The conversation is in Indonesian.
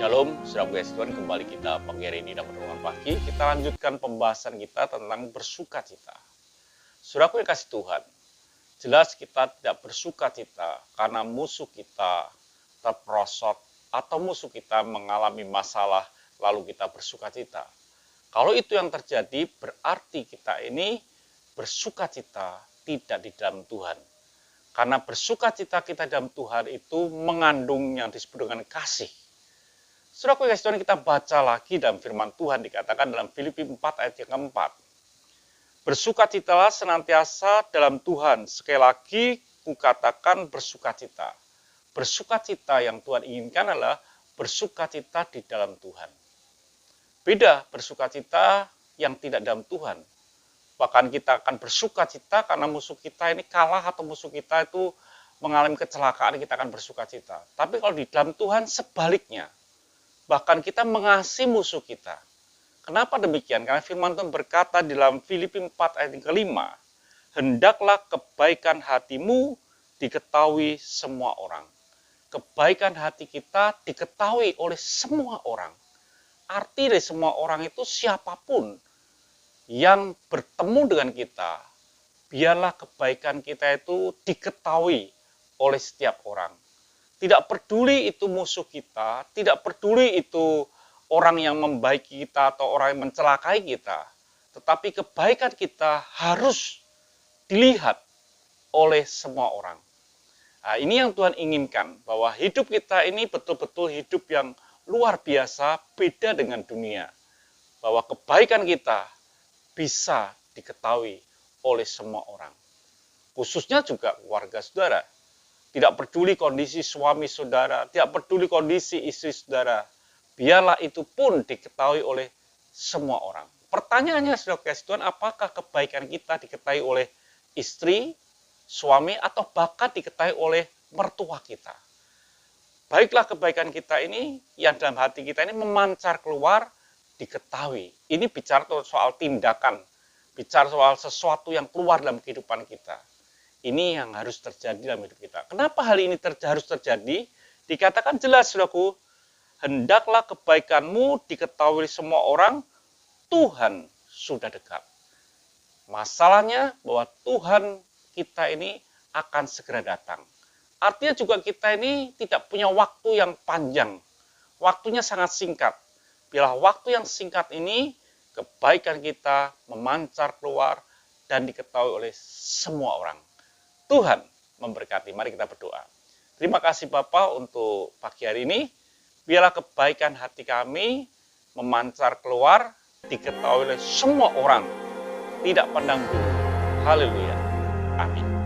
Shalom, saudara kasih Tuhan, kembali kita pagi hari ini dalam renungan pagi. Kita lanjutkan pembahasan kita tentang bersuka cita. Saudaraku yang kasih Tuhan, jelas kita tidak bersuka cita karena musuh kita terperosot atau musuh kita mengalami masalah lalu kita bersuka cita. Kalau itu yang terjadi, berarti kita ini bersuka cita tidak di dalam Tuhan. Karena bersuka cita kita dalam Tuhan itu mengandung yang disebut dengan kasih. Saudaraku yang kasih Tuhan, kita baca lagi dalam firman Tuhan, dikatakan dalam Filipi 4 ayat yang keempat. Bersukacitalah senantiasa dalam Tuhan. Sekali lagi kukatakan bersukacita. Bersukacita yang Tuhan inginkan adalah bersukacita di dalam Tuhan. Beda bersukacita yang tidak dalam Tuhan. Bahkan kita akan bersukacita karena musuh kita ini kalah atau musuh kita itu mengalami kecelakaan, kita akan bersukacita. Tapi kalau di dalam Tuhan sebaliknya. Bahkan kita mengasihi musuh kita. Kenapa demikian? Karena firman Tuhan berkata di dalam Filipi 4 ayat yang kelima, hendaklah kebaikan hatimu diketahui semua orang. Kebaikan hati kita diketahui oleh semua orang. Arti dari semua orang itu siapapun yang bertemu dengan kita, biarlah kebaikan kita itu diketahui oleh setiap orang. Tidak peduli itu musuh kita, tidak peduli itu orang yang membaiki kita atau orang yang mencelakai kita. Tetapi kebaikan kita harus dilihat oleh semua orang. Nah, ini yang Tuhan inginkan, bahwa hidup kita ini betul-betul hidup yang luar biasa, beda dengan dunia. Bahwa kebaikan kita bisa diketahui oleh semua orang. Khususnya juga keluarga saudara. Tidak peduli kondisi suami saudara, tidak peduli kondisi istri saudara. Biarlah itu pun diketahui oleh semua orang. Pertanyaannya, saudara kasih Tuhan, apakah kebaikan kita diketahui oleh istri, suami, atau bahkan diketahui oleh mertua kita? Baiklah kebaikan kita ini, yang dalam hati kita ini memancar keluar, diketahui. Ini bicara soal tindakan, bicara soal sesuatu yang keluar dalam kehidupan kita. Ini yang harus terjadi dalam hidup kita. Kenapa hal ini harus terjadi? Dikatakan jelas, saudaraku, hendaklah kebaikanmu diketahui semua orang, Tuhan sudah dekat. Masalahnya bahwa Tuhan kita ini akan segera datang. Artinya juga kita ini tidak punya waktu yang panjang. Waktunya sangat singkat. Bila waktu yang singkat ini, kebaikan kita memancar keluar dan diketahui oleh semua orang. Tuhan memberkati. Mari kita berdoa. Terima kasih Bapa untuk pagi hari ini. Biarlah kebaikan hati kami memancar keluar, diketahui oleh semua orang. Tidak pandang bulu. Haleluya. Amin.